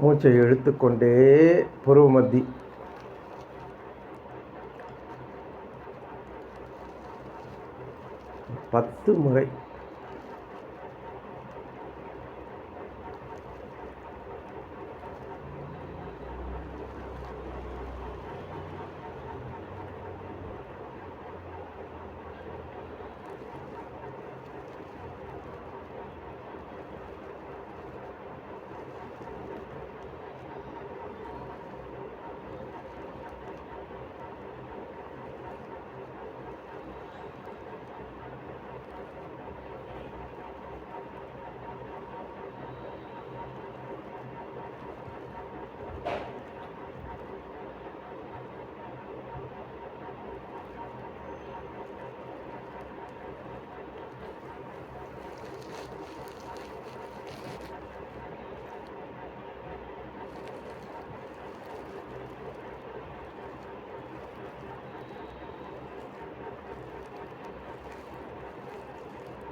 மூச்சை இழுத்துக்கொண்டே புருவ மத்தி 10 முறை.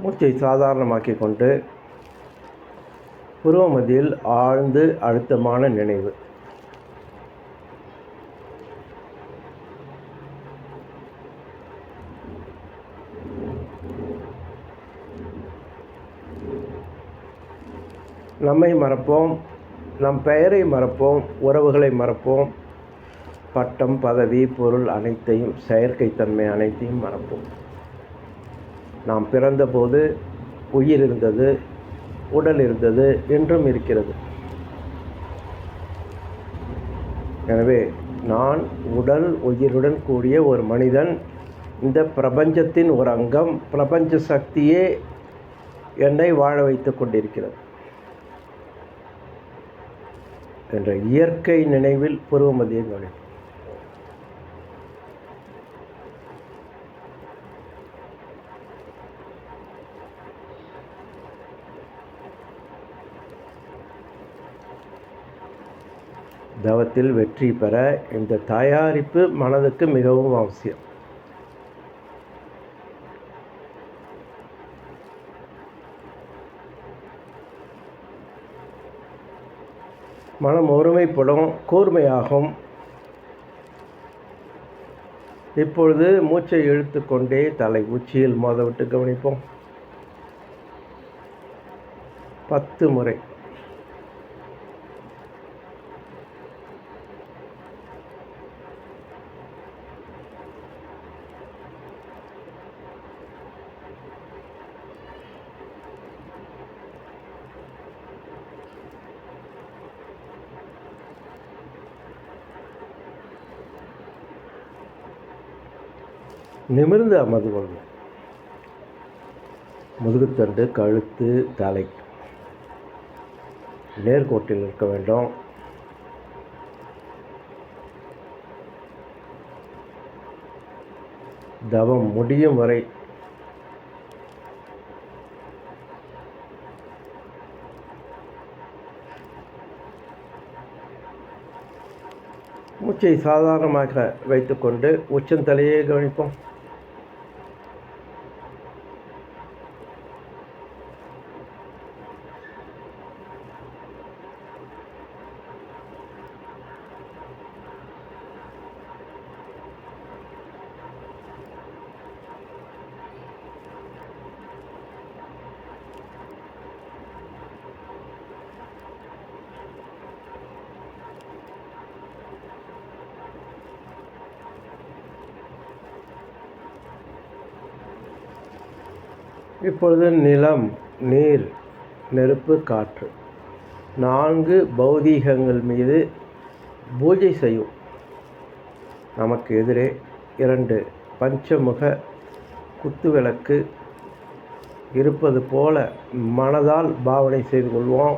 மூச்சை சாதாரணமாக்கி கொண்டு புருவ மத்தியில் ஆழ்ந்து அழுத்தமான நினைவு. நம்மை மறப்போம், நம் பெயரை மறப்போம், உறவுகளை மறப்போம், பட்டம் பதவி பொருள் அனைத்தையும், செயற்கைத்தன்மை அனைத்தையும் மறப்போம். நாம் பிறந்தபோது உயிர் இருந்தது, உடல் இருந்தது, என்றும் இருக்கிறது. எனவே நான் உடல் உயிருடன் கூடிய ஒரு மனிதன், இந்த பிரபஞ்சத்தின் ஒரு அங்கம், பிரபஞ்ச சக்தியே என்னை வாழ வைத்து கொண்டிருக்கிறது என்ற இயற்கை நினைவில் புருவ மத்தியை கவனிப்போம். தவத்தில் வெற்றி பெற இந்த தயாரிப்பு மனதுக்கு மிகவும் அவசியம். மனம் ஒருமைப்படும், கூர்மையாகும். இப்பொழுது மூச்சை இழுத்து கொண்டே தலை உச்சியில் மோதவிட்டு கவனிப்போம். 10 முறை. நிமிர்ந்து அமர்ந்து கொள்வோம். முதுகுத்தண்டு, கழுத்து, தலை நேர்கோட்டில் இருக்க வேண்டும். தவம் முடியும் வரை மூச்சை சாதாரணமாக வைத்துக்கொண்டு உச்சந்தலையை கவனிப்போம். இப்பொழுது நிலம், நீர், நெருப்பு, காற்று 4 பௌதீகங்கள் மீது பூஜை செய்யும். நமக்கு எதிரே 2 பஞ்சமுக குத்துவிளக்கு இருப்பது போல மனதால் பாவனை செய்து கொள்வோம்.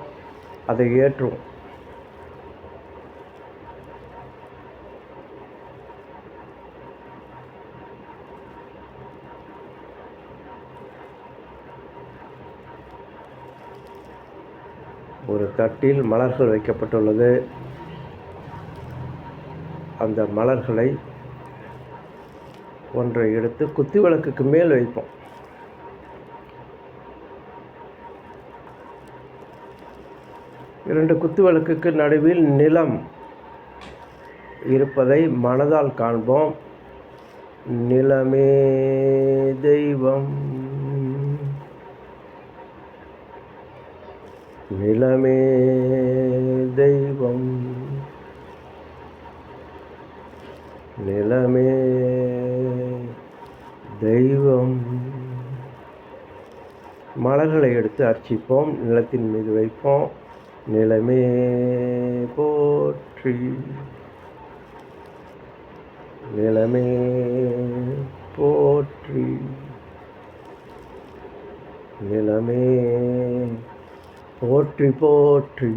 அதை ஏற்றுவோம். ஒரு தட்டில் மலர்கள் வைக்கப்பட்டுள்ளது. அந்த மலர்களை ஒன்றை எடுத்து குத்துவிளக்குக்கு மேல் வைப்போம். 2 குத்துவிளக்குக்கு நடுவில் நிலம் இருப்பதை மனதால் காண்போம். நிலமே தெய்வம், நிலமே தெய்வம், நிலமே தெய்வம். மலர்களை எடுத்து அர்ச்சிப்போம், நிலத்தின் மீது வைப்போம். நிலமே போற்றி, நிலமே போற்றி, நிலமே போற்றி போற்றி.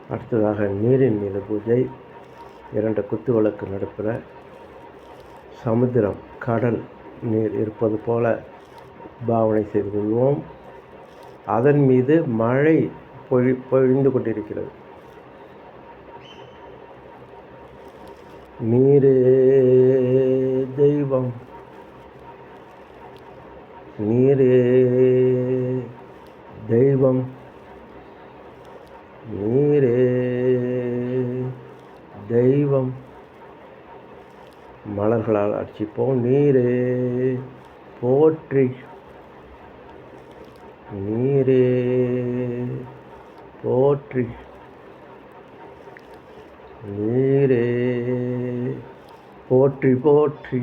அடுத்ததாக நீரின் மீது பூஜை. 2 குத்துவிளக்கு நடுப்புற சமுத்திரம், கடல் நீர் இருப்பது போல பாவனை செய்து கொள்வோம். அதன் மீது மழை பொழிந்து கொண்டிருக்கிறது. நீரே தெய்வம், நீரே தெய்வம், நீரே தெய்வம். மலர்களால் அர்ச்சிப்போம். நீரே போற்றி, நீரே போற்றி, நீரே போற்றி போற்றி.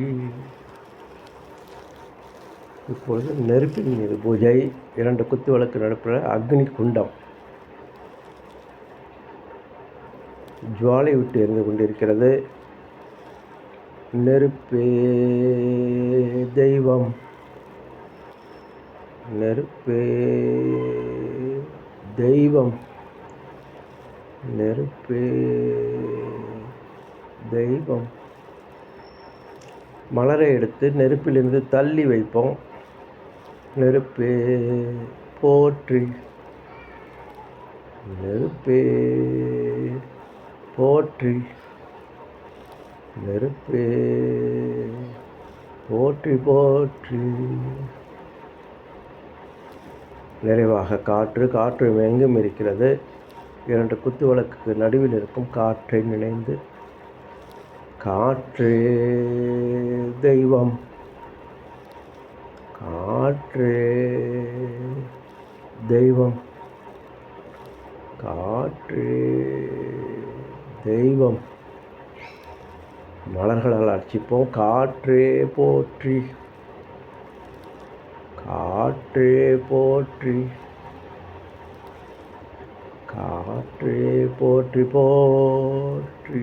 இப்பொழுது நெருப்பின் மீது பூஜை. 2 குத்துவிளக்கு நடுப்புற அக்னி குண்டம் ஜுவாலை விட்டு எரிந்து கொண்டிருக்கிறது. நெருப்பே தெய்வம், நெருப்பே தெய்வம், நெருப்பே தெய்வம். மலரை எடுத்து நெருப்பிலிருந்து தள்ளி வைப்போம். நெருப்பே போற்றி, நெருப்பே போற்றி, நெருப்பே போற்றி போற்றி. நிறைவாக காற்று. காற்று எங்கும் இருக்கிறது. 2 குத்துவிளக்குக்கு நடுவில் இருக்கும் காற்றை நினைந்து, காற்றே தெய்வம், காற்றே தெய்வம், காற்றே தெய்வம். மலர்களால் அர்ச்சிப்போம். காற்றே போற்றி, காற்றே போற்றி, காற்றே போற்றி போற்றி.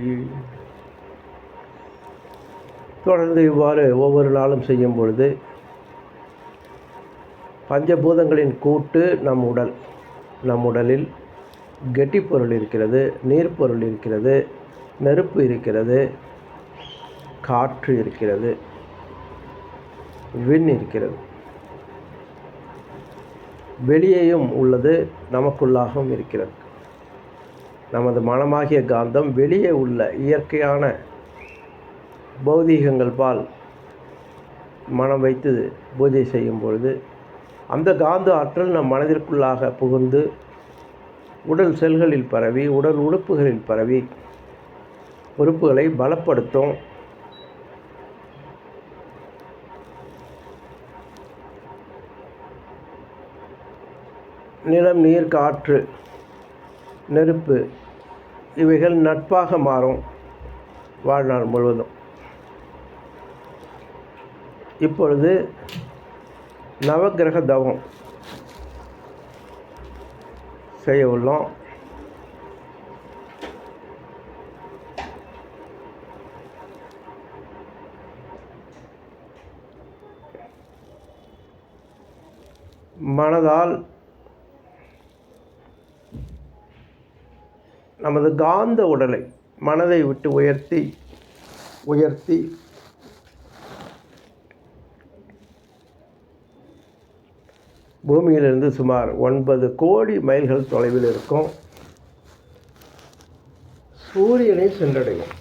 தொடர்ந்து இவ்வாறு ஒவ்வொரு நாளும் செய்யும் பொழுது பஞ்சபூதங்களின் கூட்டு நம் உடல், நம் உடலில் கெட்டிப்பொருள் இருக்கிறது, நீர்ப்பொருள் இருக்கிறது, நெருப்பு இருக்கிறது, காற்று இருக்கிறது, விண் இருக்கிறது. வெளியேயும் உள்ளது, நமக்குள்ளாகவும் இருக்கிறது. நமது மனமாகிய காந்தம் வெளியே உள்ள இயற்கையான பௌதீகங்கள் பால் மனம் வைத்து பூஜை செய்யும் பொழுது அந்த காந்த ஆற்றல் நம் மனதிற்குள்ளாக புகுந்து உடல் செல்களில் பரவி, உடல் உறுப்புகளில் பரவி உறுப்புகளை பலப்படுத்தும். நிலம், நீர், காற்று, நெருப்பு இவைகள் நட்பாக மாறும் வாழ்நாள் முழுவதும். இப்பொழுது நவக்கிரக தவம் செய்ய உள்ளோம். மனதால் நமது காந்த உடலை மனதை விட்டு உயர்த்தி உயர்த்தி பூமியிலிருந்து சுமார் 9 கோடி மைல்கள் தொலைவில் இருக்கும் சூரியனை சென்றடையும்.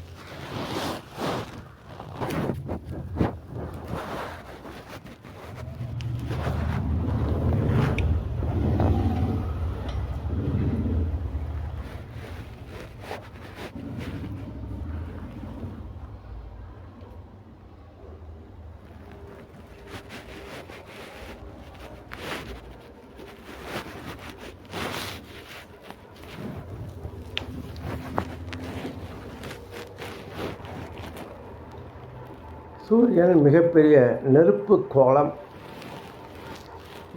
சூரியன் மிகப்பெரிய நெருப்பு கோளம்.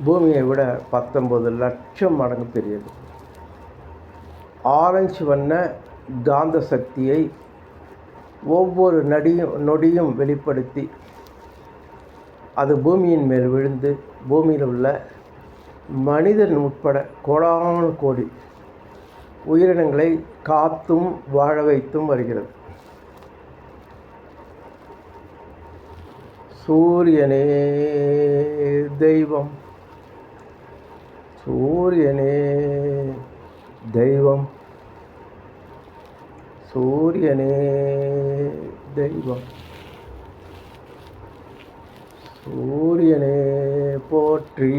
பூமியை விட 19 லட்சம் மடங்கு பெரியது. ஆரஞ்சு வண்ண காந்த சக்தியை ஒவ்வொரு நொடியும் வெளிப்படுத்தி அது பூமியின் மேல் விழுந்து பூமியில் உள்ள மனிதன் உட்பட கோடானு கோடி உயிரினங்களை காத்தும் வாழ வைத்தும் வருகிறது. சூரியனே தெய்வம், சூரியனே தெய்வம், சூரியனே தெய்வம், சூரியனே போற்றி,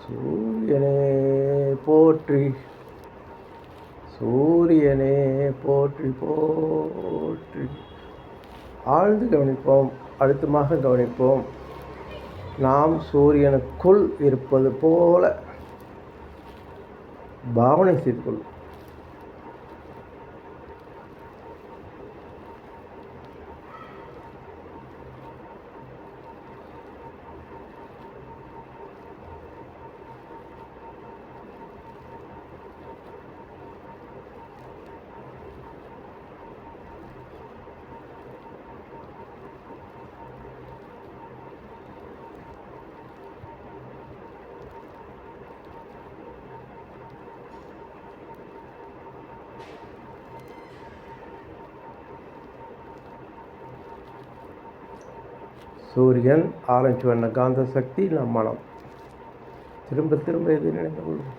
சூரியனே போற்றி, சூரியனே போற்றி போற்றி. ஆழ்ந்து கவனிப்போம், அழுத்தமாக கவனிப்போம். நாம் சூரியனுக்குள் இருப்பது போல பாவனை செய்து கொள்வோம். சூரியன், ஆரஞ்சு வண்ண காந்த சக்தி, நம் மனம். திரும்ப திரும்ப எது நினைந்து கொள்வோம்.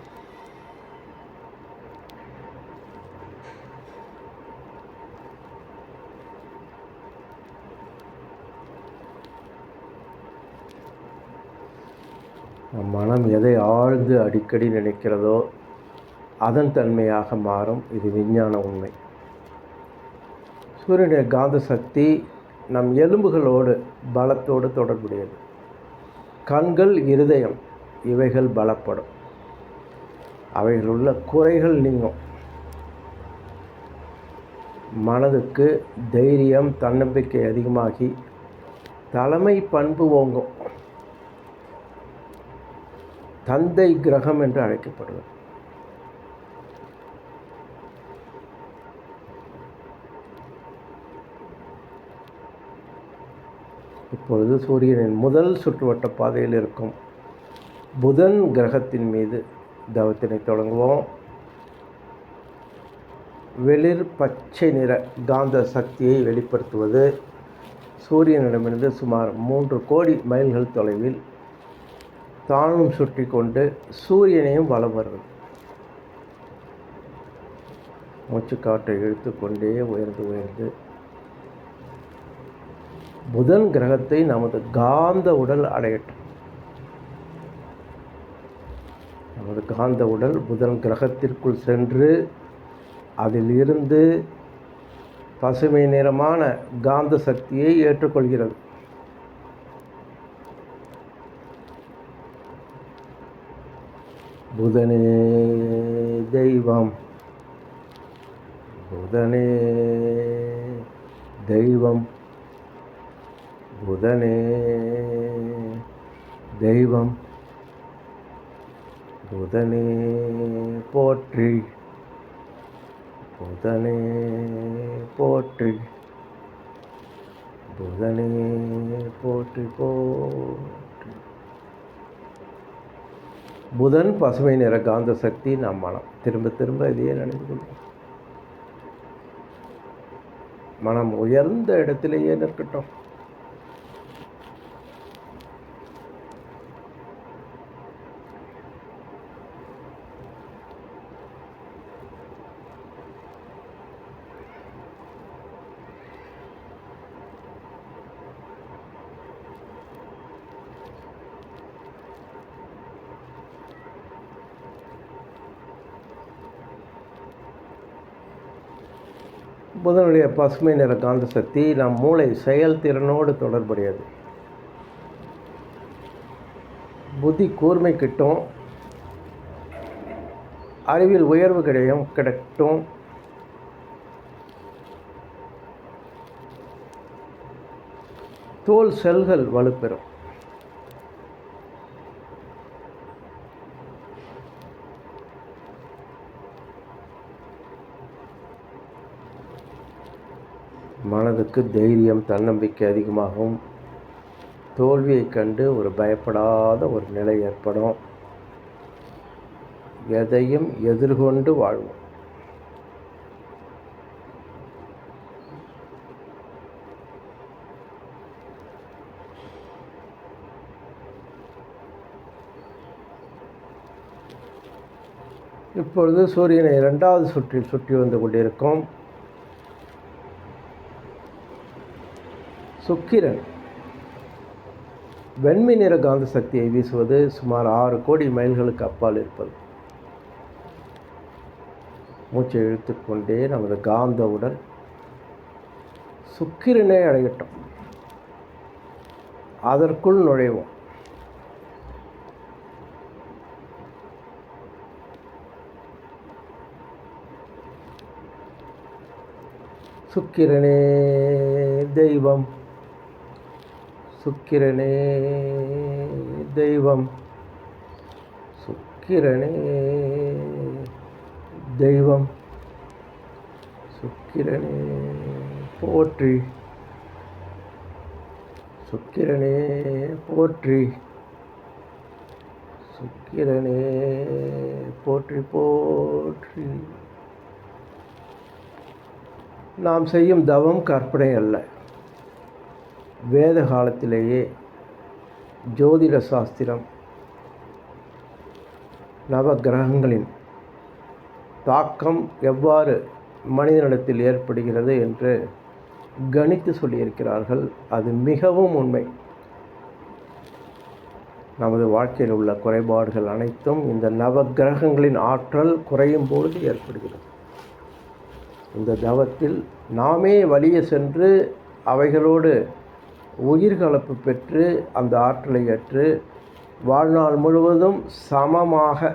நம் மனம் எதை ஆழ்ந்து அடிக்கடி நினைக்கிறதோ அதன் தன்மையாக மாறும். இது விஞ்ஞான உண்மை. சூரியனுடைய காந்த சக்தி நம் எலும்புகளோடு பலத்தோடு தொடர்புடையது. கண்கள், இருதயம் இவைகள் பலப்படும். அவைகள் உள்ள குறைகள் நீங்கும். மனதுக்கு தைரியம், தன்னம்பிக்கை அதிகமாகி தலைமை பண்பு ஓங்கும். தந்தை கிரகம் என்று அழைக்கப்படுவது. இப்பொழுது சூரியனின் முதல் சுற்றுவட்ட பாதையில் இருக்கும் புதன் கிரகத்தின் மீது தவத்தினை தொடங்குவோம். வெளிர் பச்சை நிற காந்த சக்தியை வெளிப்படுத்துவது சூரியனிடமிருந்து சுமார் 3 கோடி மைல்கள் தொலைவில் தானும் சுற்றி கொண்டு சூரியனையும் வலம் வருவது. மூச்சுக்காற்றை இழுத்து கொண்டே உயர்ந்து புதன் கிரகத்தை நமது காந்த உடல் அடையட்டும். நமது காந்த உடல் புதன் கிரகத்திற்குள் சென்று அதில் இருந்து பசுமை நிறமான காந்த சக்தியை ஏற்றுக்கொள்கிறது. புதனே தெய்வம், புதனே தெய்வம், புதனே தெய்வம், புதனே போற்றி, புதனே போற்றி, புதனே போற்றி போற்றி. புதன் பசுமை நிற காந்த சக்தி நம் மனம். திரும்ப திரும்ப இதையே நினைத்து கொள்வோம். மனம் உயர்ந்த இடத்திலேயே நிற்கட்டும். புதனுடைய பசுமை நிற காந்த சக்தி நம் மூளை செயல்திறனோடு தொடர்புடையது. புத்தி கூர்மை கிட்டும், அறிவில் உயர்வு கிடைக்கும். தோல் செல்கள் வலுப்பெறும். மனதுக்கு தைரியம், தன்னம்பிக்கை அதிகமாகும். தோல்வியை கண்டு ஒரு பயப்படாத ஒரு நிலை ஏற்படும். எதையும் எதிர்கொண்டு வாழ்வோம். இப்பொழுது சூரியனை 2வது சுற்றில் சுற்றி வந்து கொண்டிருக்கும். சுக்கிரன் வெண்மை நிற காந்த சக்தியை வீசுவது சுமார் 6 கோடி மைல்களுக்கு அப்பால் இருப்பது. மூச்சை இழுத்துக்கொண்டே நமது காந்த உடல் சுக்கிரனை அடையட்டும். அதற்குள் நுழைவோம். சுக்கிரனே தெய்வம், சுக்கிரனே தெய்வம், சுக்கிரனே தெய்வம், சுக்கிரனே போற்றி, சுக்கிரனே போற்றி, சுக்கிரனே போற்றி போற்றி. நாம் செய்யும் தவம் கற்பனை அல்ல. வேத காலத்திலேயே ஜோதிட சாஸ்திரம் நவ கிரகங்களின் தாக்கம் எவ்வாறு மனிதனிடத்தில் ஏற்படுகிறது என்று கணித்து சொல்லியிருக்கிறார்கள். அது மிகவும் உண்மை. நமது வாழ்க்கையில் உள்ள குறைபாடுகள் அனைத்தும் இந்த நவ கிரகங்களின் ஆற்றல் குறையும் பொழுது ஏற்படுகிறது. இந்த தவத்தில் நாமே வலிய சென்று அவைகளோடு உயிர்கலப்பு பெற்று அந்த ஆற்றலை ஏற்று வாழ்நாள் முழுவதும் சமமாக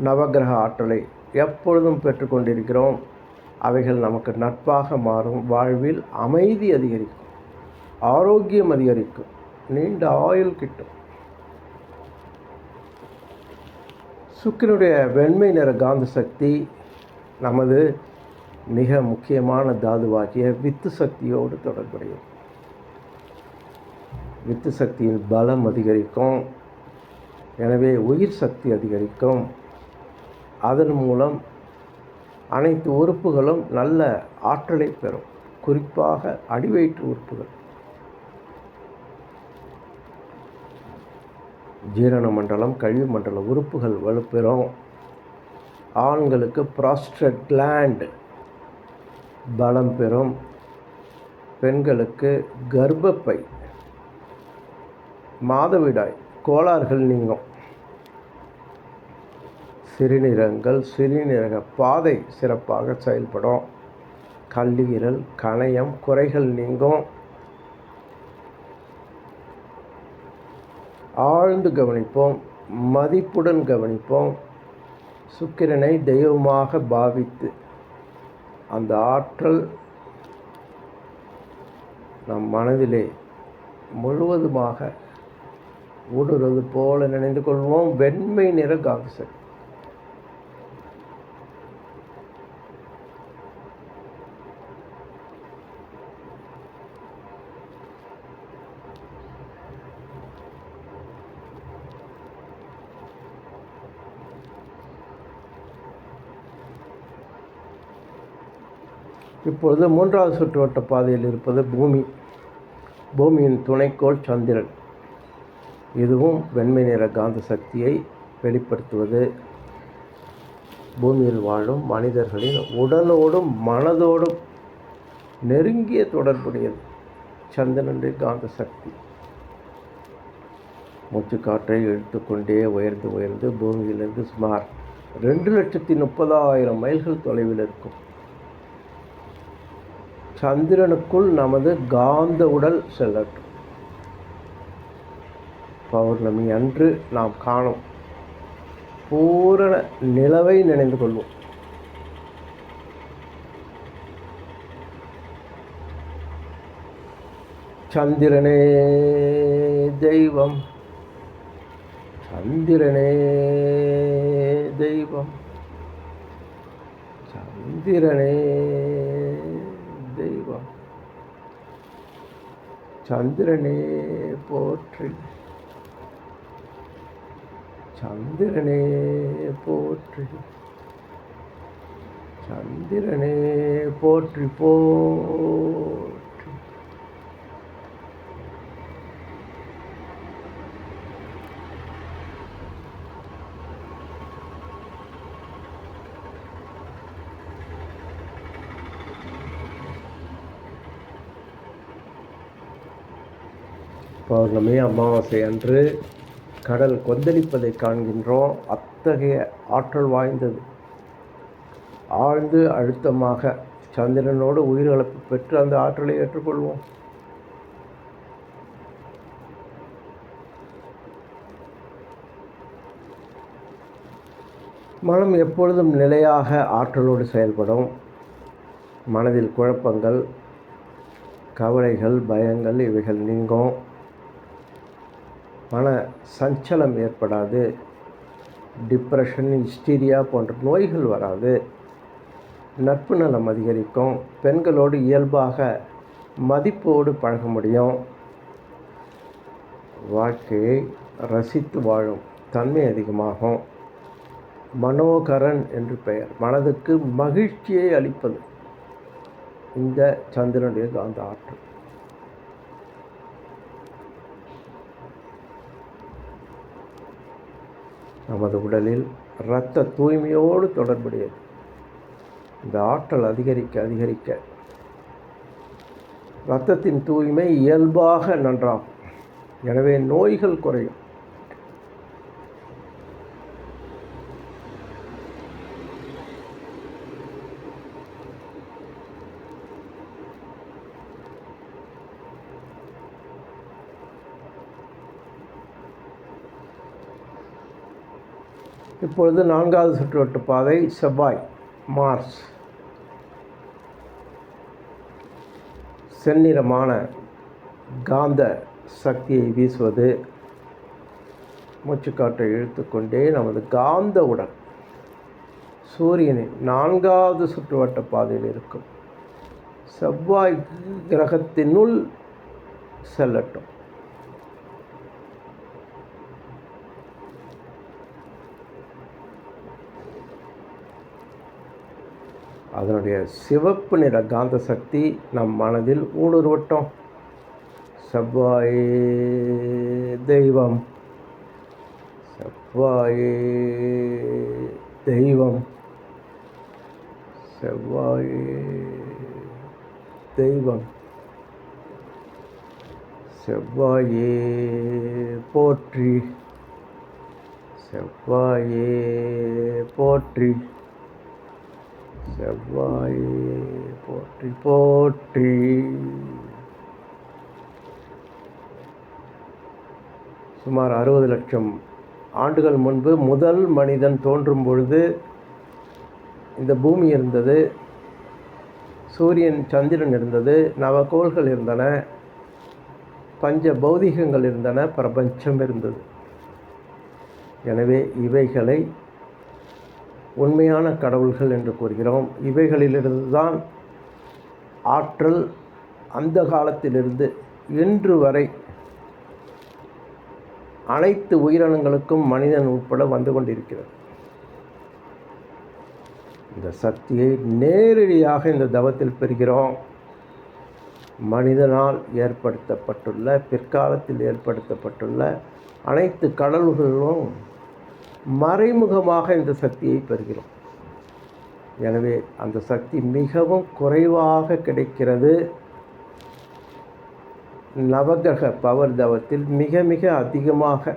நவகிரக ஆற்றலை எப்பொழுதும் பெற்றுக்கொண்டிருக்கிறோம். அவைகள் நமக்கு நட்பாக மாறும். வாழ்வில் அமைதி அதிகரிக்கும், ஆரோக்கியம் அதிகரிக்கும், நீண்ட ஆயுள் கிட்டும். சுக்கிரனுடைய வெண்மை நிற காந்த சக்தி நமது மிக முக்கியமான தாதுவாகிய வித்து சக்தியோடு தொடர்புடையது. வித்து சக்தியின் பலம் அதிகரிக்கும். எனவே உயிர் சக்தி அதிகரிக்கும். அதன் மூலம் அனைத்து உறுப்புகளும் நல்ல ஆற்றலை பெறும். குறிப்பாக அடிவயிற்று உறுப்புகள், ஜீரண மண்டலம், கழிவு மண்டல உறுப்புகள் வலுப்பெறும். ஆண்களுக்கு ப்ராஸ்டேட் கிளாண்ட் பலம் பெறும். பெண்களுக்கு கர்ப்பப்பை, மாதவிடாய் கோளாறுகள் நீங்கும். சிறுநீரக பாதை சிறப்பாக செயல்படும். கல்லீரல், கணையம் குறைகள் நீங்கும். ஆழ்ந்து கவனிப்போம், மதிப்புடன் கவனிப்போம். சுக்கிரனை தெய்வமாக பாவித்து அந்த ஆற்றல் நம் மனதிலே முழுவதுமாக ஊடுருவது போல நினைந்து கொள்வோம். வெண்மை நிற காந்த சக்தி. இப்பொழுது 3வது சுற்றுவட்ட பாதையில் இருப்பது பூமி. பூமியின் துணைக்கோள் சந்திரன். இதுவும் வெண்மை நிற காந்த சக்தியை வெளிப்படுத்துவது. பூமியில் வாழும் மனிதர்களின் உடலோடும் மனதோடும் நெருங்கிய தொடர்புடையது சந்திரனுடைய காந்த சக்தி. மூச்சுக்காற்றை இழுத்துக்கொண்டே உயர்ந்து பூமியிலிருந்து சுமார் 2,30,000 மைல்கள் தொலைவில் இருக்கும். சந்திரனுக்குள் நமது காந்த உடல் செல்லட்டும். பௌர்ணமி அன்று நாம் காணும் பூரண நிலவை நினைந்து கொள்வோம். சந்திரனே தெய்வம், சந்திரனே தெய்வம், சந்திரனே தெய்வம், சந்திரனே போற்றி, சந்திரனே போற்றி, சந்திரனே போற்றி போற்றி. பௌர்ணமி அமாவாசை அன்று கடல் கொந்தளிப்பதை காண்கின்றோம். அத்தகைய ஆற்றல் வாய்ந்தது. ஆழ்ந்து அழுத்தமாக சந்திரனோடு உயிரிழப்பு பெற்று அந்த ஆற்றலை ஏற்றுக்கொள்வோம். மனம் எப்பொழுதும் நிலையாக ஆற்றலோடு செயல்படும். மனதில் குழப்பங்கள், கவலைகள், பயங்கள் இவைகள் நீங்கும். மன சஞ்சலம் ஏற்படாது. டிப்ரெஷன், ஹிஸ்டீரியா போன்ற நோய்கள் வராது. நட்பு நலம் அதிகரிக்கும். பெண்களோடு இயல்பாக மதிப்போடு பழக முடியும். வாழ்க்கையை ரசித்து வாழும் தன்மை அதிகமாகும். மனோகரன் என்று பெயர். மனதுக்கு மகிழ்ச்சியை அளிப்பது இந்த சந்திரனுடைய காந்த ஆற்றல். நமது உடலில் இரத்த தூய்மையோடு தொடர்புடையது. இந்த ஆற்றல் அதிகரிக்க அதிகரிக்க இரத்தத்தின் தூய்மை இயல்பாக நன்றாகும். எனவே நோய்கள் குறையும். இப்பொழுது 4வது சுற்றுவட்ட பாதை செவ்வாய், மார்ஸ். செந்நிறமான காந்த சக்தியை வீசுவது. மூச்சுக்காற்றை இழுத்துக்கொண்டே நமது காந்த உடல் சூரியனின் 4வது சுற்றுவட்ட பாதையில் இருக்கும் செவ்வாய் கிரகத்தினுள் செல்லட்டும். அதனுடைய சிவப்பு நிற காந்த சக்தி நம் மனதில் ஊடுருவட்டும். செவ்வாயே தெய்வம், செவ்வாயே தெய்வம், செவ்வாயே தெய்வம், செவ்வாயே போற்றி, செவ்வாயே போற்றி, செவ்வாயே போற்றி போற்றி. சுமார் 60 லட்சம் ஆண்டுகள் முன்பு முதல் மனிதன் தோன்றும் பொழுது இந்த பூமி இருந்தது. சூரியன், சந்திரன் இருந்தது. நவகோள்கள் இருந்தன. பஞ்ச பௌதிகங்கள் இருந்தன. பிரபஞ்சம் இருந்தது. எனவே இவைகளை உண்மையான கடவுள்கள் என்று கூறுகிறோம். இவைகளிலிருந்து தான் ஆற்றல் அந்த காலத்திலிருந்து இன்று வரை அனைத்து உயிரினங்களுக்கும் மனிதன் உட்பட வந்து கொண்டிருக்கிறது. இந்த சக்தியை நேரடியாக இந்த தவத்தில் பெறுகிறோம். மனிதனால் ஏற்படுத்தப்பட்டுள்ள, பிற்காலத்தில் ஏற்படுத்தப்பட்டுள்ள அனைத்து கடவுள்களும் மறைமுகமாக இந்த சக்தியை பெறுகிறோம். எனவே அந்த சக்தி மிகவும் குறைவாக கிடைக்கிறது. நவகிரக பவர் தவத்தில் மிக மிக அதிகமாக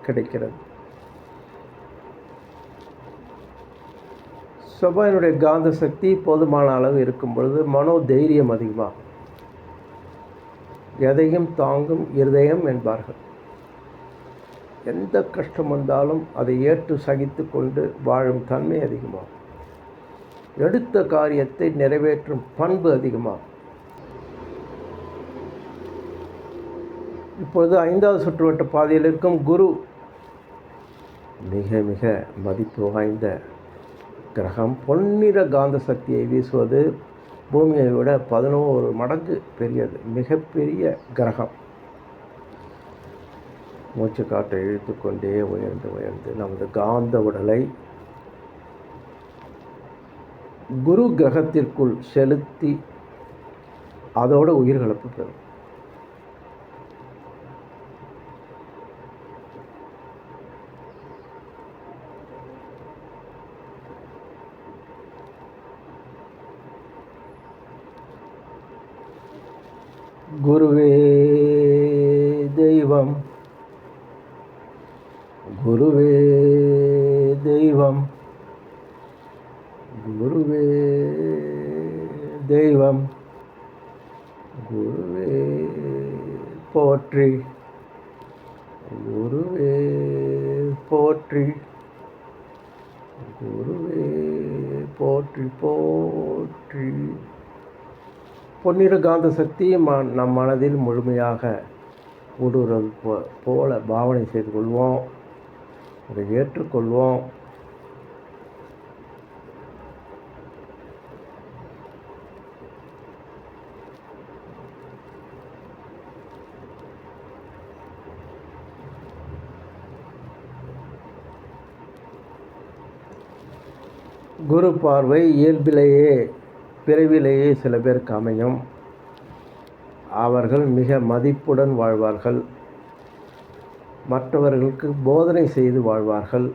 கிடைக்கிறது. செவ்வாயினுடைய காந்த சக்தி போதுமான அளவு இருக்கும் பொழுது மனோ தைரியம் அதிகமாகும். எதையும் தாங்கும் இருதயம் என்பார்கள். எந்த கஷ்டம் வந்தாலும் அதை ஏற்று சகித்து கொண்டு வாழும் தன்மை அதிகமாகும். எடுத்த காரியத்தை நிறைவேற்றும் பண்பு அதிகமாகும். இப்பொழுது 5வது சுற்றுவட்ட பாதையில் இருக்கும் குரு மிக மிக மதிப்பு வாய்ந்த கிரகம். பொன்னிற காந்த சக்தியை வீசுவது பூமியை விட 11 மடங்கு பெரியது. மிகப்பெரிய கிரகம். மூச்சு காற்றை இழுத்துக்கொண்டே உயர்ந்து உயர்ந்து நமது காந்த உடலை குரு கிரகத்திற்குள் செலுத்தி அதோட உயிர்கலப்பு பெறும். குருவே தெய்வம், குருவே தெய்வம், குருவே தெய்வம், குருவே போற்றி, குருவே போற்றி, குருவே போற்றி போற்றி. பொன்னிற காந்த சக்தி நம் மனதில் முழுமையாக ஊடுருவது போல பாவனை செய்து கொள்வோம். அதை ஏற்றுக்கொள்வோம். குரு பார்வை இயல்பிலேயே பிறவிலேயே சில பேருக்கு அமையும். அவர்கள் மிக மதிப்புடன் வாழ்வார்கள். மற்றவர்களுக்கு போதனை செய்து வாழ்வார்கள்.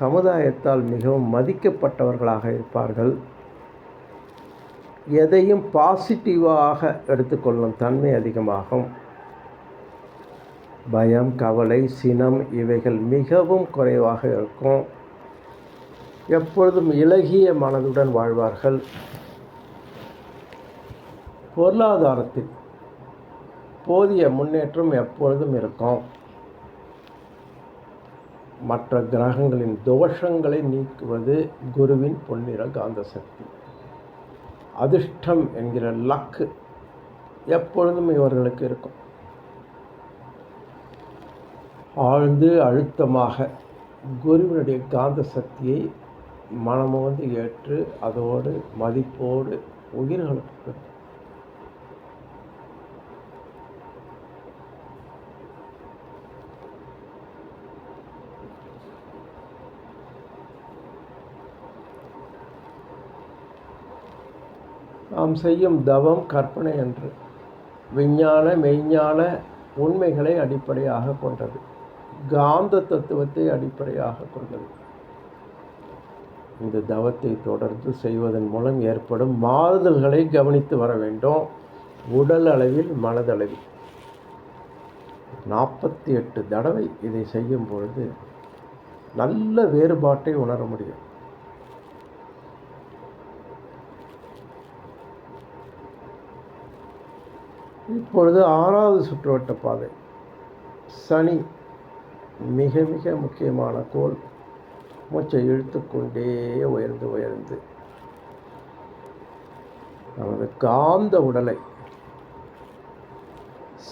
சமுதாயத்தால் மிகவும் மதிக்கப்பட்டவர்களாக இருப்பார்கள். எதையும் பாசிட்டிவாக எடுத்துக்கொள்ளும் தன்மை அதிகமாகும். பயம், கவலை, சினம் இவைகள் மிகவும் குறைவாக இருக்கும். எப்பொழுதும் இளகிய மனதுடன் வாழ்வார்கள். பொருளாதாரத்தில் போதிய முன்னேற்றம் எப்பொழுதும் இருக்கும். மற்ற கிரகங்களின் தோஷங்களை நீக்குவது குருவின் பொன்னிற காந்த சக்தி. அதிர்ஷ்டம் என்கிற லக்கு எப்பொழுதும் இவர்களுக்கு இருக்கும். ஆழ்ந்து அழுத்தமாக குருவினுடைய காந்த சக்தியை மனமோந்து ஏற்று அதோடு மதிப்போடு உயிர்களுக்கு நாம் செய்யும் தவம் கற்பனை என்று விஞ்ஞான மெய்ஞான உண்மைகளை அடிப்படையாக கொண்டது. காந்த தத்துவத்தை அடிப்படையாக கொண்டது. இந்த தவத்தை தொடர்ந்து செய்வதன் மூலம் ஏற்படும் மாறுதல்களை கவனித்து வர வேண்டும். உடல் அளவில் மனதளவில் 48 தடவை இதை செய்யும் பொழுது நல்ல வேறுபாட்டை உணர முடியும். இப்பொழுது 6வது சுற்றுவட்ட பாதை. சனி மிக மிக முக்கியமான கோள். மூச்சை இழுத்துக்கொண்டே உயர்ந்து உயர்ந்து நமது காந்த உடலை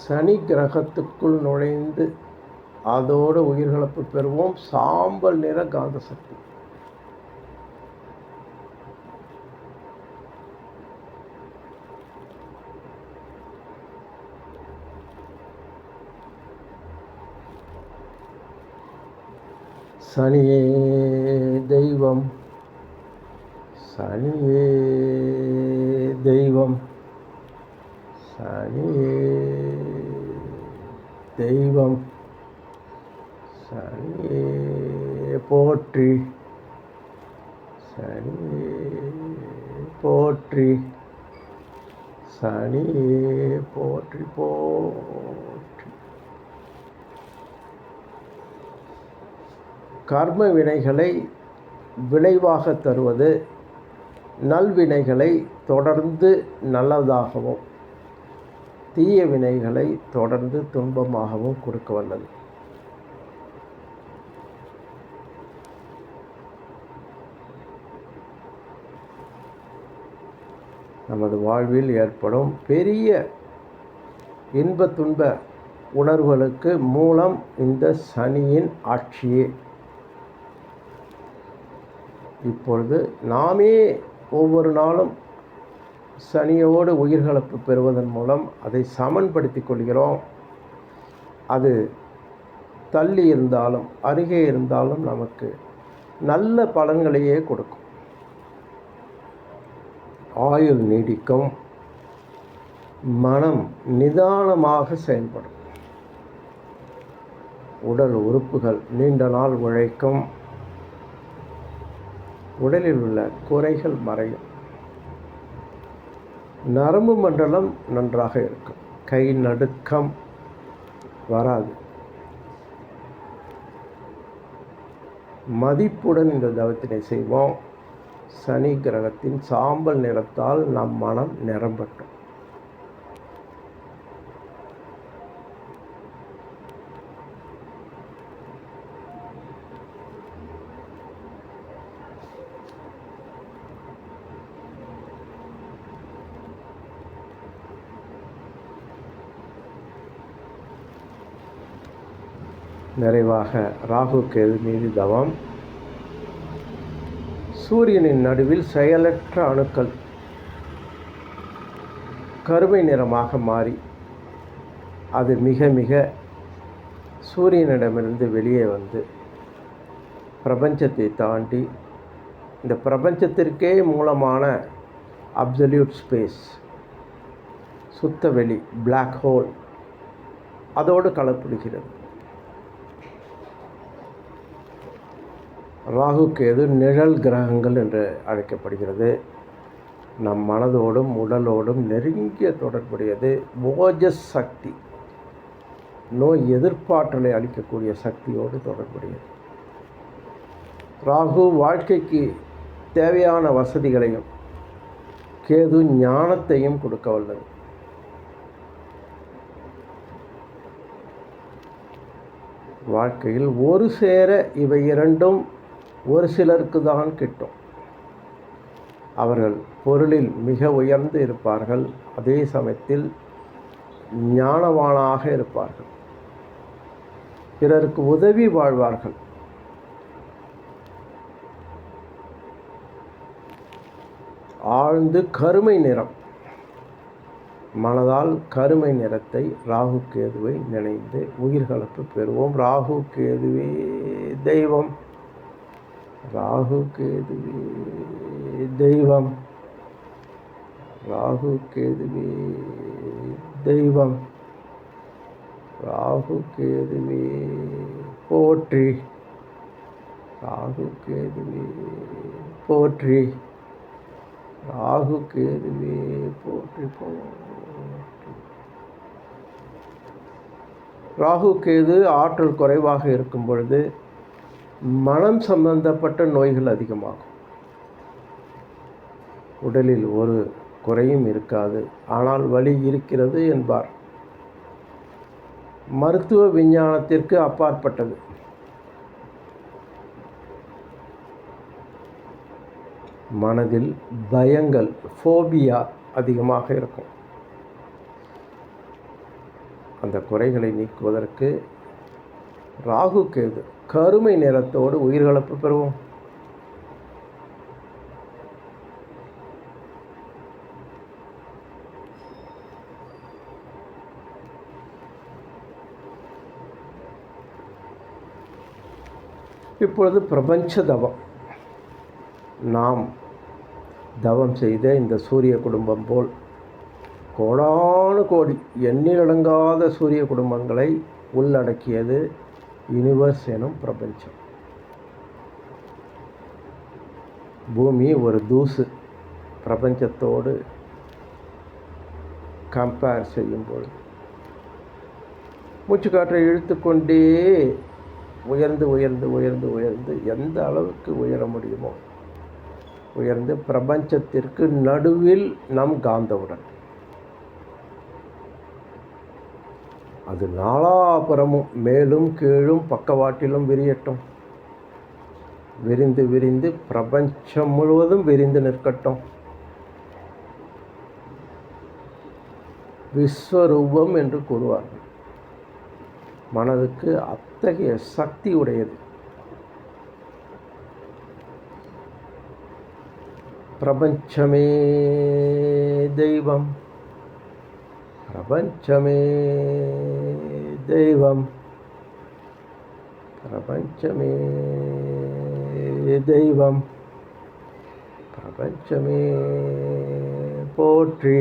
சனி கிரகத்துக்குள் நுழைந்து அதோடு உயிர்கலப்பு பெறுவோம். சாம்பல் நிற காந்த சக்தி. சனியே தெய்வம், சனியே தெய்வம், சனியே தெய்வம், சனியே போற்றி, சனியே போற்றி, சனியே போற்றி போற்றி. கர்ம வினைகளை விளைவாக தருவது, நல்வினைகளை தொடர்ந்து நல்லதாகவும் தீய வினைகளை தொடர்ந்து துன்பமாகவும் கொடுக்க வல்லது. நமது வாழ்வில் ஏற்படும் பெரிய இன்ப துன்ப உணர்வுகளுக்கு மூலம் இந்த சனியின் ஆட்சியே. இப்பொழுது நாமே ஒவ்வொரு நாளும் சனியோடு உயிர்கலப்பு பெறுவதன் மூலம் அதை சமன்படுத்திக் கொள்கிறோம். அது தள்ளி இருந்தாலும் அருகே இருந்தாலும் நமக்கு நல்ல பலன்களையே கொடுக்கும். ஆயுள் நீடிக்கும், மனம் நிதானமாக செயல்படும், உடல் உறுப்புகள் நீண்ட நாள் உழைக்கும், உடலில் உள்ள குறைகள் மறையும், நரம்பு மண்டலம் நன்றாக இருக்கும், கை நடுக்கம் வராது. மதிப்புடன் இந்த தவத்தினை செய்வோம். சனி கிரகத்தின் சாம்பல் நிறத்தால் நம் மனம் நிரம்பட்டும். நிறைவாக ராகு கேது மீது தவம். சூரியனின் நடுவில் செயலற்ற அணுக்கள் கருமை நிறமாக மாறி அது மிக மிக சூரியனிடமிருந்து வெளியே வந்து பிரபஞ்சத்தை தாண்டி இந்த பிரபஞ்சத்திற்கே மூலமான அப்சல்யூட் ஸ்பேஸ், சுத்த வெளி, பிளாக் ஹோல் அதோடு கலப்பிடுகிறது. ராகு கேது நிழல் கிரகங்கள் என்று அழைக்கப்படுகிறது. நம் மனதோடும் உடலோடும் நெருங்கிய தொடர்புடையது. ஓஜஸ் சக்தி, நோய் எதிர்ப்பாற்றலை அளிக்கக்கூடிய சக்தியோடு தொடர்புடையது. ராகு வாழ்க்கைக்கு தேவையான வசதிகளையும் கேது ஞானத்தையும் கொடுக்க வல்லது. வாழ்க்கையில் ஒரு சேர இவை இரண்டும் ஒரு சிலருக்கு தான் கிட்டும். அவர்கள் பொருளில் மிக உயர்ந்து இருப்பார்கள், அதே சமயத்தில் ஞானவானாக இருப்பார்கள், பிறருக்கு உதவி வாழ்வார்கள். ஆழ்ந்து கருமை நிறம், மனதால் கருமை நிறத்தை ராகு கேதுவை நினைந்து உயிர்கலப்பு பெறுவோம். ராகு கேதுவே தெய்வம், ராகு கேதுவே தெய்வம், ராகு கேதுவே தெய்வம், ராகு கேதுவே போற்றி, ராகு கேதுவே போற்றி, ராகு கேதுவே போற்றி போற்றி. ராகு கேது ஆற்றல் குறைவாக இருக்கும் பொழுது மனம் சம்பந்தப்பட்ட நோய்கள் அதிகமாகும். உடலில் ஒரு குறையும் இருக்காது, ஆனால் வலி இருக்கிறது என்பார். மருத்துவ விஞ்ஞானத்திற்கு அப்பாற்பட்டது. மனதில் பயங்கள், ஃபோபியா அதிகமாக இருக்கும். அந்த குறைகளை நீக்குவதற்கு ராகு கேது கருமை நிறத்தோடு உயிர்கலப்பு பெறுவோம். இப்பொழுது பிரபஞ்ச தவம். நாம் தவம் செய்த இந்த சூரிய குடும்பம் போல் கோடானு கோடி எண்ணிலடங்காத சூரிய குடும்பங்களை உள்ளடக்கியது யூனிவர்ஸ் எனும் பிரபஞ்சம். பூமி ஒரு தூசு. பிரபஞ்சத்தோடு கம்பேர் செய்யும்போது மூச்சுக்காற்றை இழுத்துக்கொண்டே உயர்ந்து உயர்ந்து உயர்ந்து உயர்ந்து எந்த அளவுக்கு உயர முடியுமோ உயர்ந்து பிரபஞ்சத்திற்கு நடுவில் நம் காந்தவுடன் அது நாலாபுறமும் மேலும் கீழும் பக்கவாட்டிலும் விரியட்டும். விரிந்து விரிந்து பிரபஞ்சம் முழுவதும் விரிந்து நிற்கட்டும். விஸ்வரூபம் என்று கூறுவார்கள். மனதுக்கு அத்தகைய சக்தி உடையது. பிரபஞ்சமே தெய்வம், பிரபஞ்சமே தெய்வம், பிரபஞ்சமே தெய்வம், பிரபஞ்சமே போற்றி,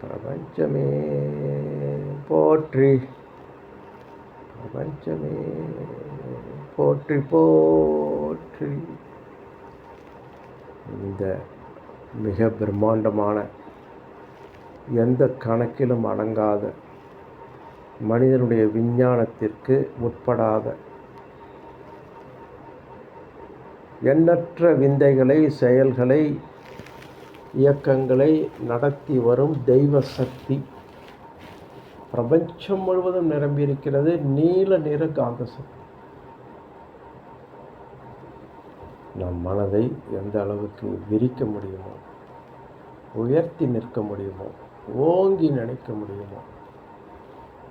பிரபஞ்சமே போற்றி, பிரபஞ்சமே போற்றி போற்றி. இந்த மிக பிரம்மாண்டமான, எந்த கணக்கிலும் அடங்காத, மனிதனுடைய விஞ்ஞானத்திற்கு உட்படாத எண்ணற்ற விந்தைகளை, செயல்களை, இயக்கங்களை நடத்தி வரும் தெய்வ சக்தி பிரபஞ்சம் முழுவதும் நிரம்பியிருக்கிறது. நீல நிற காந்த சக்தி. நம் மனதை எந்த அளவுக்கு விரிக்க முடியுமோ, உயர்த்தி நிற்க முடியுமோ, ஓங்கி நினைக்க முடியுமோ,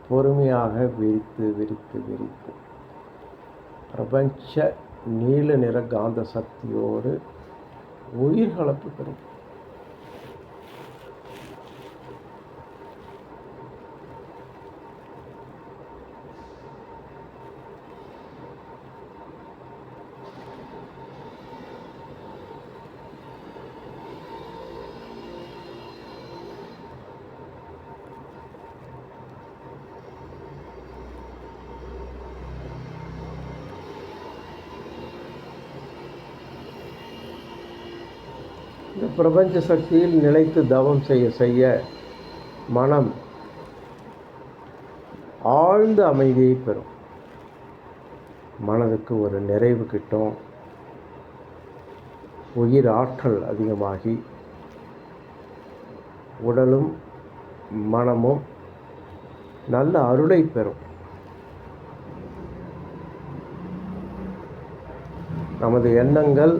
பொறுமையாக விரித்து விரித்து விரித்து பிரபஞ்ச நீல நிற காந்த சக்தியோடு உயிர் கலப்பு பெறும். இந்த பிரபஞ்ச சக்தியில் நிலைத்து தவம் செய்ய செய்ய மனம் ஆழ்ந்த அமைதியை பெறும். மனதுக்கு ஒரு நிறைவு கிட்டும். உயிர் ஆற்றல் அதிகமாகி உடலும் மனமும் நல்ல அருளை பெறும். நமது எண்ணங்கள்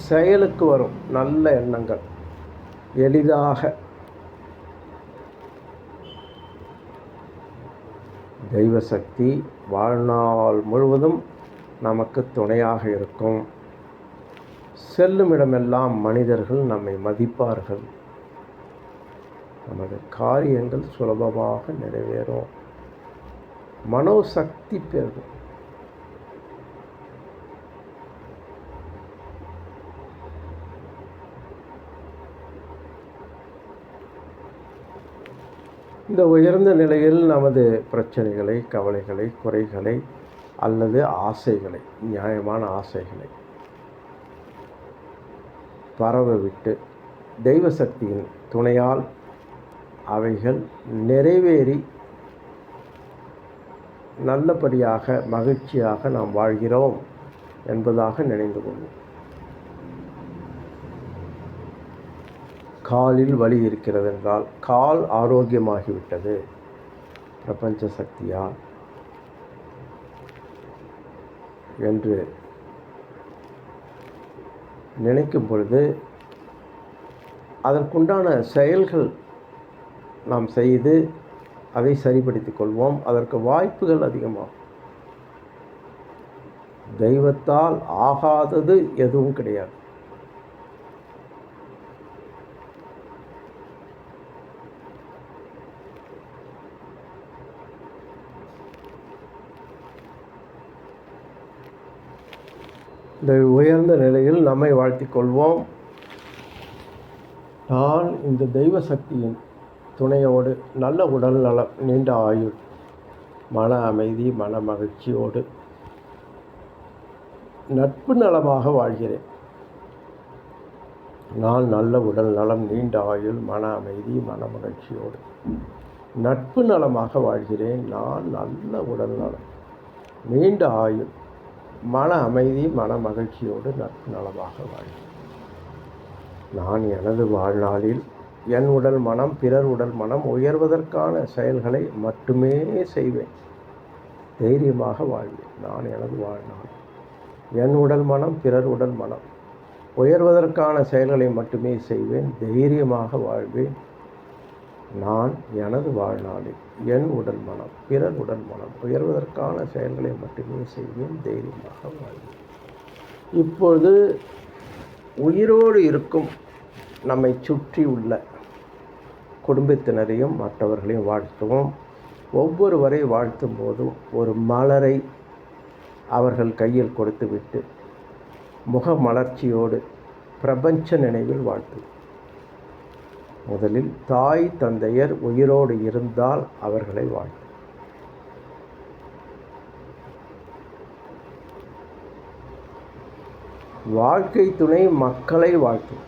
செயலுக்கு வரும். நல்ல எண்ணங்கள் எளிதாக தெய்வ சக்தி வாழ்நாள் முழுவதும் நமக்கு துணையாக இருக்கும். செல்லும் இடமெல்லாம் மனிதர்கள் நம்மை மதிப்பார்கள். நமது காரியங்கள் சுலபமாக நிறைவேறும். மனோசக்தி பெருகும். இந்த உயர்ந்த நிலையில் நமது பிரச்சனைகளை, கவலைகளை, குறைகளை அல்லது ஆசைகளை, நியாயமான ஆசைகளை பரவ விட்டு தெய்வ சக்தியின் துணையால் அவைகள் நிறைவேறி நல்லபடியாக மகிழ்ச்சியாக நாம் வாழ்கிறோம் என்பதாக நினைந்து கொள்வோம். காலில் வலி இருக்கிறது என்றால் கால் ஆரோக்கியமாகிவிட்டது பிரபஞ்ச சக்தியால் என்று நினைக்கும் பொழுது அதற்குண்டான செயல்கள் நாம் செய்து அதை சரிப்படுத்திக் கொள்வோம். அதற்கு வாய்ப்புகள் அதிகமாகும். தெய்வத்தால் ஆகாதது எதுவும் கிடையாது. இந்த உயர்ந்த நிலையில் நம்மை வாழ்த்திக் கொள்வோம். நான் இந்த தெய்வ சக்தியின் துணையோடு நல்ல உடல் நலம், நீண்ட ஆயுள், மன அமைதி, மன மகிழ்ச்சியோடு நட்பு நலமாக வாழ்கிறேன். நான் நல்ல உடல் நலம், நீண்ட ஆயுள், மன அமைதி, மன மகிழ்ச்சியோடு நட்பு நலமாக வாழ்கிறேன். நான் நல்ல உடல் நலம், நீண்ட ஆயுள், மன அமைதி, மன மகிழ்ச்சியோடு நட்பு நலமாக வாழ்கிறேன். நான் எனது வாழ்நாளில் என் உடல் மனம், பிறர் உடல் மனம் உயர்வதற்கான செயல்களை மட்டுமே செய்வேன். தைரியமாக வாழ்வேன். நான் எனது வாழ்நாள் என் உடல் மனம், பிறர் உடல் மனம் உயர்வதற்கான செயல்களை மட்டுமே செய்வேன். தைரியமாக வாழ்வேன். நான் எனது வாழ்நாளில் என் உடல் மனம் பிறர் உடல் மனம் உயர்வதற்கான செயல்களை மட்டுமே செய்வேன், தைரியமாக வாழ்வேன். இப்பொழுது உயிரோடு இருக்கும் நம்மை சுற்றி உள்ள குடும்பத்தினரையும் மற்றவர்களையும் வாழ்த்துவோம். ஒவ்வொருவரை வாழ்த்தும் போதும் ஒரு மலரை அவர்கள் கையில் கொடுத்துவிட்டு முகமலர்ச்சியோடு பிரபஞ்ச நினைவில் வாழ்த்துவோம். முதலில் தாய் தந்தையர் உயிரோடு இருந்தால் அவர்களை வாழ்த்தும். வாழ்க்கை துணை மக்களை வாழ்த்தும்.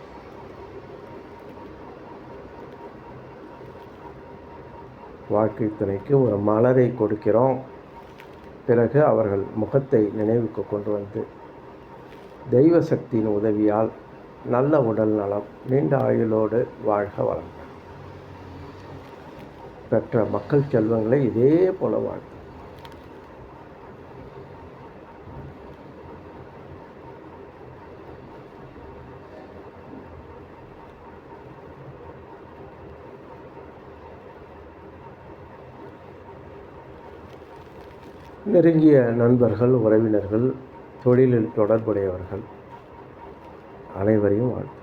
வாழ்க்கை துணைக்கு ஒரு மலரை கொடுக்கிறோம். பிறகு அவர்கள் முகத்தை நினைவுக்கு கொண்டு வந்து தெய்வ சக்தியின் உதவியால் நல்ல உடல் நலம் நீண்ட ஆயுளோடு வாழ்க வளம் பெற்ற மக்கள் செல்வங்களை இதே போல வாழ்த்தும். நெருங்கிய நண்பர்கள், உறவினர்கள், தொழிலில் தொடர்புடையவர்கள் அனைவரையும் வாழ்த்தும்.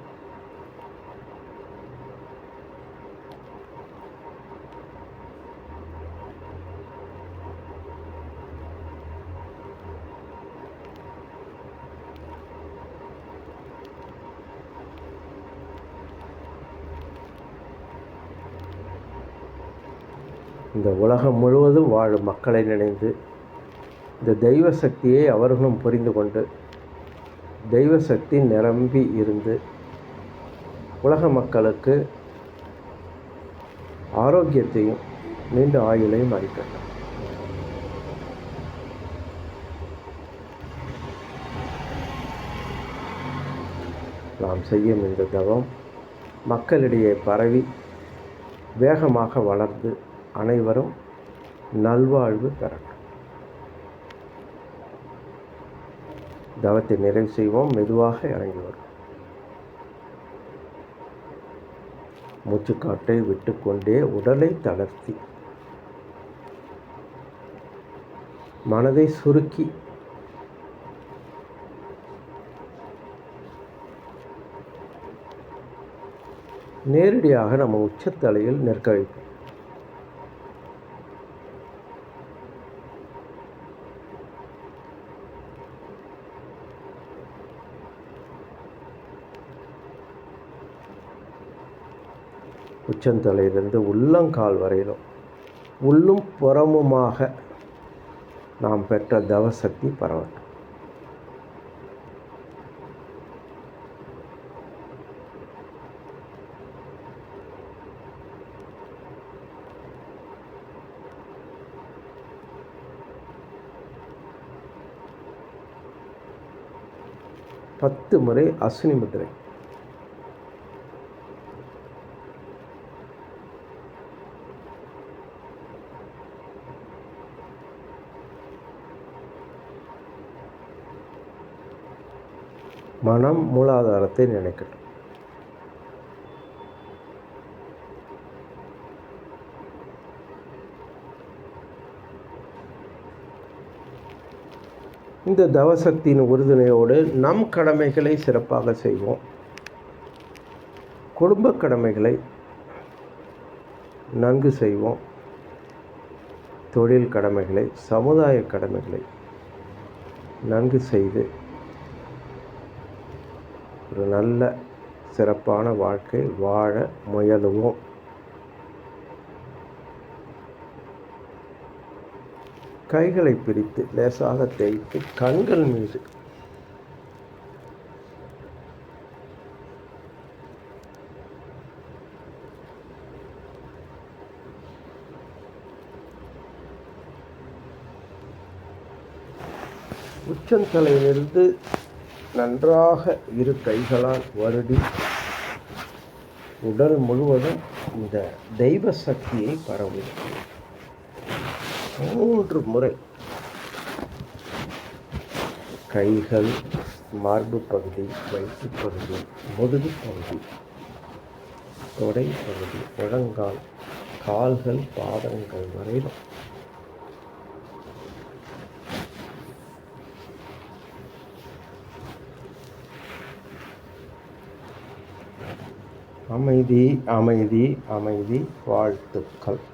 இந்த உலகம் முழுவதும் வாழும் மக்களை நினைந்து இந்த தெய்வ சக்தியை அவர்களும் புரிந்து கொண்டு தெய்வ சக்தி நிரம்பி இருந்து உலக மக்களுக்கு ஆரோக்கியத்தையும் நீண்ட ஆயுளையும் அளிக்கட்டும். நாம் செய்யும் இந்த தவம் மக்களிடையே பரவி வேகமாக வளர்ந்து அனைவரும் நல்வாழ்வு பெறட்டும். தவத்தை நிறைவு செய்வோம். மெதுவாக இறங்கி வரும். மூச்சுக்காட்டை விட்டுக்கொண்டே உடலை தளர்த்தி மனதை சுருக்கி நேரடியாக நம்ம உச்சத்தலையில் நிற்க வைப்போம். உச்சந்தலையிலிருந்து உள்ளங்கால் வரையிலும் உள்ளும் புறமுமாக நாம் பெற்ற தவசக்தி பரவட்டும். பத்து முறை அஸ்வினி முத்திரை. மனம் மூலாதாரத்தை நினைக்கட்டும். இந்த தவசக்தியின் உறுதுணையோடு நம் கடமைகளை சிறப்பாக செய்வோம். குடும்ப கடமைகளை நன்கு செய்வோம். தொழில் கடமைகளை, சமுதாய கடமைகளை நன்கு செய்து ஒரு நல்ல சிறப்பான வாழ்க்கை வாழ முயலுவோம். கைகளை பிரித்து லேசாக தேய்த்து கண்கள் மீது உச்சந்தலையிலிருந்து நன்றாக இரு கைகளால் வருடி உடல் முழுவதும் இந்த தெய்வ சக்தியை பரவும். 3 முறை கைகள், மார்பு பகுதி, வயிற்று பகுதி, முதுகு பகுதி, தொடை பகுதி, முழங்கால், கால்கள் பாதங்கள் வரையிலும். அமைதி அமைதி அமைதி. வாழ்த்துக்கள்.